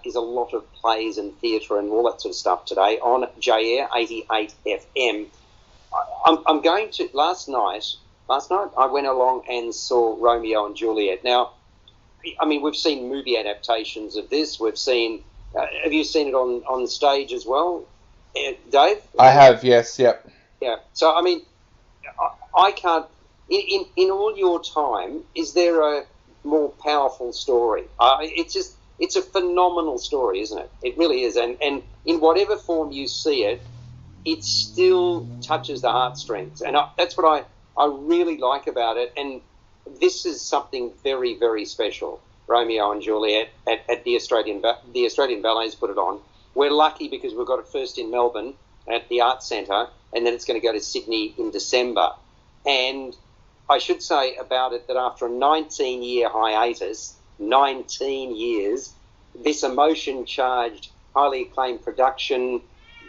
is a lot of plays and theatre and all that sort of stuff today on JAir 88 FM. I'm going to... Last night I went along and saw Romeo and Juliet. Now, I mean, we've seen movie adaptations of this. We've seen... have you seen it on stage as well, Dave? I have, yes, yep. Yeah. So, I mean, I can't... In all your time, is there a more powerful story? It's a phenomenal story, isn't it? It really is. And in whatever form you see it, it still touches the heartstrings. And that's what I really like about it. And this is something very, very special. Romeo and Juliet at the Australian Ballet's put it on. We're lucky because we've got it first in Melbourne at the Arts Centre, and then it's going to go to Sydney in December. And I should say about it that after a 19-year hiatus, 19 years, this emotion-charged, highly acclaimed production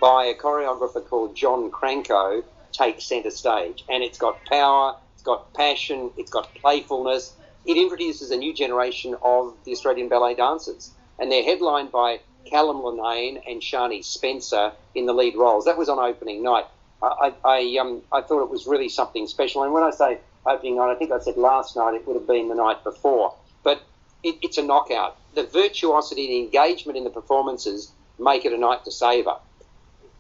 by a choreographer called John Cranko takes centre stage. And it's got power, it's got passion, it's got playfulness. It introduces a new generation of the Australian ballet dancers. And they're headlined by Callum Linnane and Shani Spencer in the lead roles. That was on opening night. I thought it was really something special. And when I say opening night, I think I said last night, it would have been the night before. But it's a knockout. The virtuosity and engagement in the performances make it a night to savour.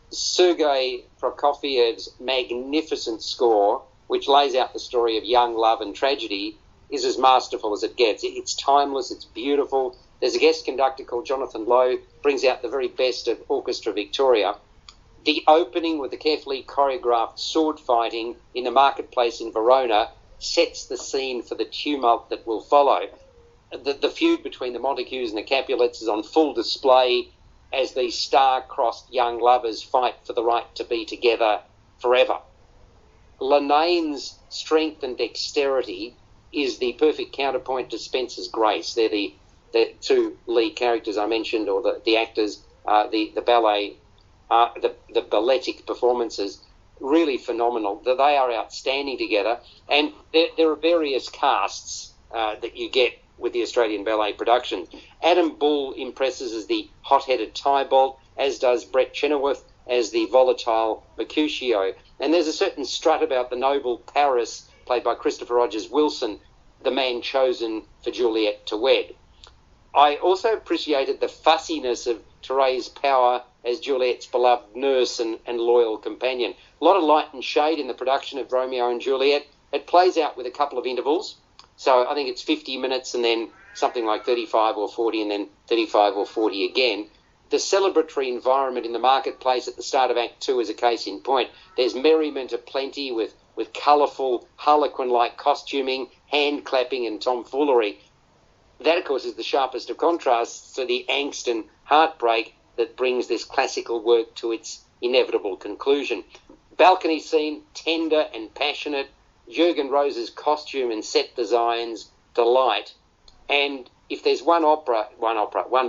Sergei Prokofiev's magnificent score, which lays out the story of young love and tragedy, is as masterful as it gets. It's timeless, it's beautiful. There's a guest conductor called Jonathan Lowe, brings out the very best of Orchestra Victoria. The opening with the carefully choreographed sword fighting in the marketplace in Verona sets the scene for the tumult that will follow. The feud between the Montagues and the Capulets is on full display as these star-crossed young lovers fight for the right to be together forever. Linnane's strength and dexterity is the perfect counterpoint to Spencer's grace. They're the two lead characters I mentioned, or the actors, the ballet, the balletic performances, really phenomenal. They are outstanding together. And there are various casts that you get with the Australian ballet production. Adam Bull impresses as the hot-headed Tybalt, as does Brett Chenoweth as the volatile Mercutio. And there's a certain strut about the noble Paris, played by Christopher Rogers Wilson, the man chosen for Juliet to wed. I also appreciated the fussiness of Therese Power as Juliet's beloved nurse and loyal companion. A lot of light and shade in the production of Romeo and Juliet. It plays out with a couple of intervals. So I think it's 50 minutes and then something like 35 or 40 and then 35 or 40 again. The celebratory environment in the marketplace at the start of Act 2 is a case in point. There's merriment aplenty with colourful, harlequin-like costuming, hand-clapping and tomfoolery. That, of course, is the sharpest of contrasts to the angst and heartbreak that brings this classical work to its inevitable conclusion. Balcony scene, tender and passionate. Jürgen Rose's costume and set designs, delight. And if there's one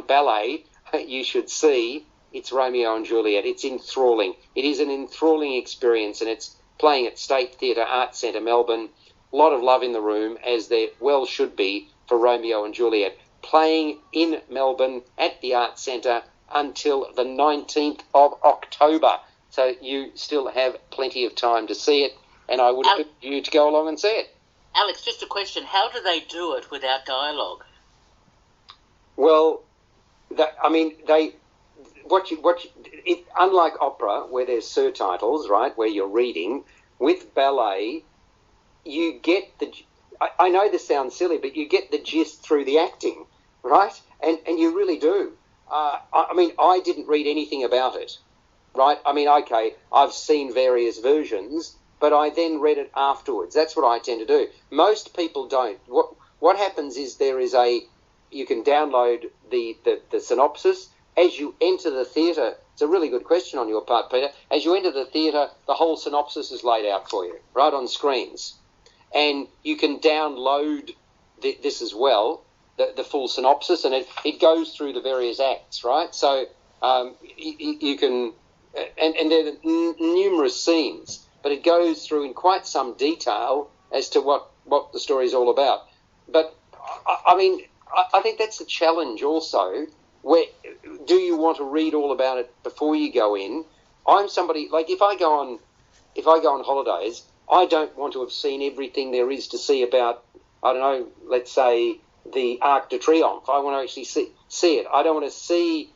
ballet you should see, it's Romeo and Juliet. It's enthralling. It is an enthralling experience, and it's playing at State Theatre Arts Centre, Melbourne. A lot of love in the room, as there well should be for Romeo and Juliet. Playing in Melbourne at the Arts Centre until the 19th of October. So you still have plenty of time to see it, and I would urge you to go along and see it. Alex, just a question. How do they do it without dialogue? Well, unlike opera, where there's surtitles, right, where you're reading, with ballet, you get I know this sounds silly, but you get the gist through the acting, right? And you really do. I didn't read anything about it, right? Okay, I've seen various versions, but I then read it afterwards. That's what I tend to do. Most people don't. What happens is you can download the synopsis. As you enter the theatre, it's a really good question on your part, Peter. As you enter the theatre, the whole synopsis is laid out for you, right on screens. And you can download this as well, the full synopsis, and it goes through the various acts, right? So you can, and there are numerous scenes, but it goes through in quite some detail as to what the story is all about. But, I think that's a challenge also, where want to read all about it before you go in? I'm somebody, like, if I go on holidays, I don't want to have seen everything there is to see about, I don't know, let's say the Arc de Triomphe. I want to actually see it. I don't want to see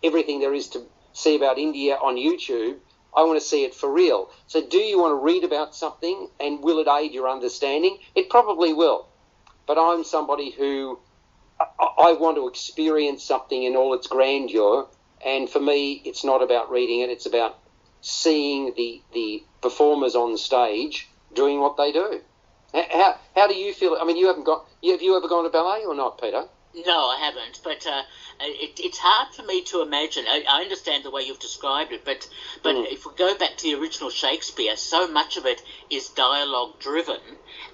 everything there is to see about India on YouTube. I want to see it for real. So do you want to read about something, and will it aid your understanding? It probably will. But I'm somebody who, I want to experience something in all its grandeur, and for me, it's not about reading it, it's about seeing the performers on stage doing what they do. How do you feel? I mean, have you ever gone to ballet or not, Peter? No, I haven't, but it's hard for me to imagine. I understand the way you've described it, but if we go back to the original Shakespeare, so much of it is dialogue-driven,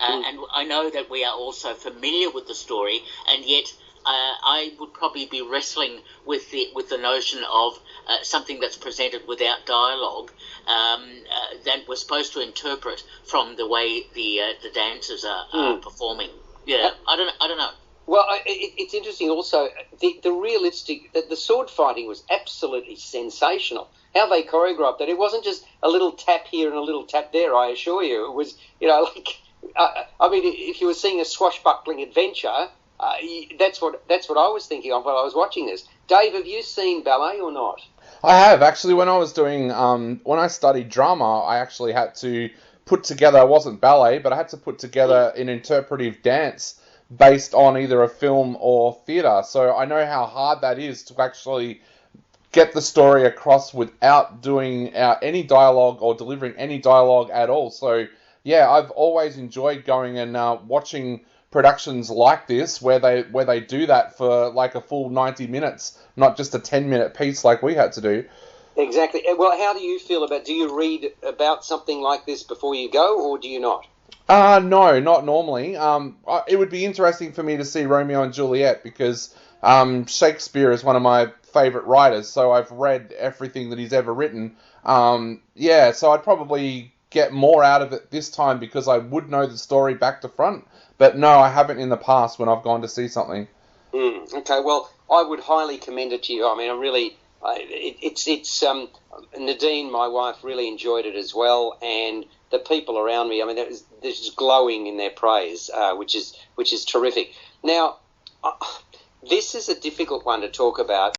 and I know that we are also familiar with the story, and yet I would probably be wrestling with the notion of something that's presented without dialogue that we're supposed to interpret from the way the dancers are performing. Yeah, I don't know. Well, it's interesting also, the realistic, the sword fighting was absolutely sensational. How they choreographed that. It wasn't just a little tap here and a little tap there, I assure you. It was, like, I mean, if you were seeing a swashbuckling adventure, that's what I was thinking of while I was watching this. Dave, have you seen ballet or not? I have. Actually, when I was doing, when I studied drama, I actually had to put together, it wasn't ballet, but I had to put together an interpretive dance based on either a film or theatre. So I know how hard that is to actually get the story across without doing any dialogue or delivering any dialogue at all. So yeah, I've always enjoyed going and watching productions like this where they do that for like a full 90 minutes, not just a 10-minute piece like we had to do. Exactly. Well, how do you feel about, do you read about something like this before you go, or do you not? No, not normally. It would be interesting for me to see Romeo and Juliet because Shakespeare is one of my favourite writers, so I've read everything that he's ever written. So I'd probably get more out of it this time because I would know the story back to front. But no, I haven't in the past when I've gone to see something. Okay, well, I would highly commend it to you. I mean, Nadine, my wife, really enjoyed it as well, and the people around me, I mean, they're just glowing in their praise, which is terrific. Now, this is a difficult one to talk about.